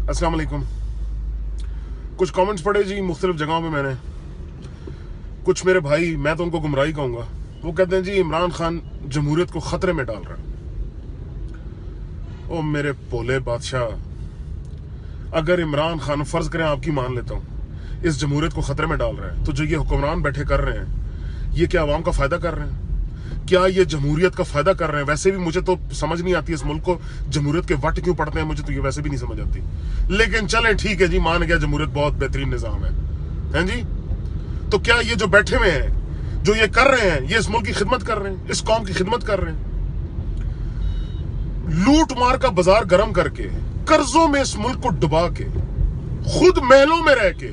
अस्सलाम वालेकुम। कुछ कमेंट्स पढ़े जी मुख्तलिफ जगहों पे मैंने। कुछ मेरे भाई, मैं तो उनको गुमराही कहूँगा, वो कहते हैं जी इमरान खान जमहूरियत को ख़तरे में डाल रहा है। ओ मेरे भोले बादशाह, अगर इमरान खान, फ़र्ज़ करें आपकी मान लेता हूँ, इस जमहूरियत को ख़तरे में डाल रहा है, तो जो ये हुक्मरान बैठे कर रहे हैं, ये क्या आवाम का फ़ायदा कर रहे हैं? क्या ये जमहूरियत का फ़ायदा कर रहे हैं? वैसे भी मुझे तो समझ नहीं आती इस मुल्क को जमहूरियत के वट क्यों पड़ते हैं, मुझे तो ये वैसे भी नहीं समझ आती। लेकिन चलें ठीक है जी, मान गया जमहूरियत बहुत बेहतरीन निज़ाम है, हैं जी? तो क्या ये जो बैठे हुए हैं, जो ये कर रहे हैं, ये इस मुल्क की खिदमत कर रहे हैं, इस कौम की खिदमत कर रहे हैं? लूट मार का बाजार गर्म करके, कर्जों में इस मुल्क को डुबा के, खुद महलों में रह के,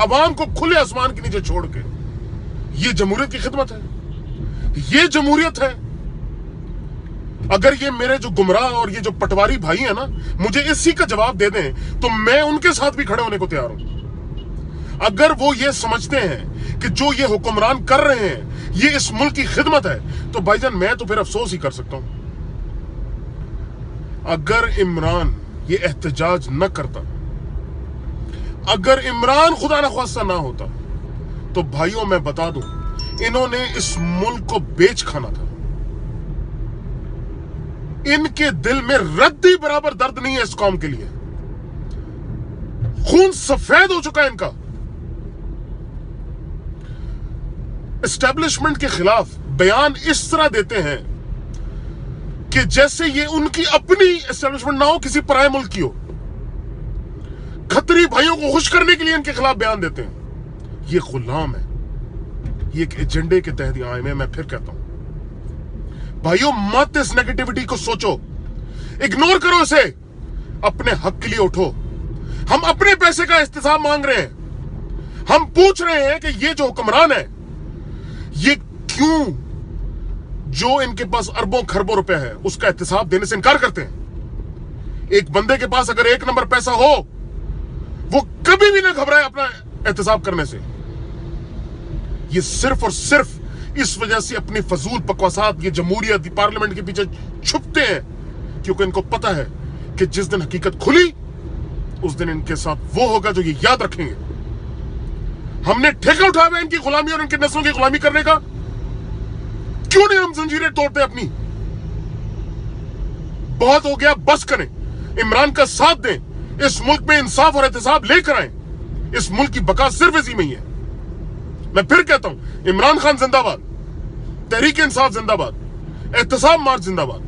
अवाम को खुले आसमान के नीचे छोड़ के, ये जमहूरियत की खिदमत है? ये जमहूरियत है? अगर ये मेरे जो गुमराह और ये जो पटवारी भाई हैं ना, मुझे इसी का जवाब दे दें तो मैं उनके साथ भी खड़े होने को तैयार हूं। अगर वो ये समझते हैं कि जो ये हुक्मरान कर रहे हैं ये इस मुल्क की खिदमत है, तो भाईजान मैं तो फिर अफसोस ही कर सकता हूं। अगर इमरान ये एहतजाज न करता, अगर इमरान खुदा न ख्वास्ता ना होता, तो भाइयों मैं बता दूं, इन्होंने इस मुल्क को बेच खाना था। इनके दिल में रद्दी बराबर दर्द नहीं है इस कौम के लिए। खून सफेद हो चुका है इनका। एस्टेब्लिशमेंट के खिलाफ बयान इस तरह देते हैं कि जैसे ये उनकी अपनी एस्टेब्लिशमेंट ना हो, किसी पराये मुल्क की हो। खतरी भाइयों को खुश करने के लिए इनके खिलाफ बयान देते हैं। ये गुलाम है, ये एक एजेंडे के तहत आए हैं। मैं फिर कहता हूं भाइयों, मत इस नेगेटिविटी को सोचो, इग्नोर करो इसे, अपने हक के लिए उठो। हम अपने पैसे का एहतसाब मांग रहे हैं। हम पूछ रहे हैं कि ये जो हुक्मरान है, ये क्यों जो इनके पास अरबों खरबों रुपए है उसका एहतसाब देने से इनकार करते हैं? एक बंदे के पास अगर 1 नंबर पैसा हो, वो कभी भी ना घबराए अपना एहतसाब करने से। ये सिर्फ और सिर्फ इस वजह से अपनी फजूल बकवासात, ये जमहूरियत, पार्लियामेंट के पीछे छुपते हैं, क्योंकि इनको पता है कि जिस दिन हकीकत खुली उस दिन इनके साथ वो होगा जो ये याद रखेंगे। हमने ठेका उठाया है इनकी गुलामी और इनकी नस्लों की गुलामी करने का। क्यों नहीं हम जंजीरें तोड़ते अपनी? बहुत हो गया, बस करें। इमरान का साथ दें, इस मुल्क में इंसाफ और एहतसाब लेकर आए। इस मुल्क की बका सिर्फ इसी में ही है। मैं फिर कहता हूं, इमरान खान जिंदाबाद, तहरीक इंसाफ जिंदाबाद, एहतसाब मार्च जिंदाबाद।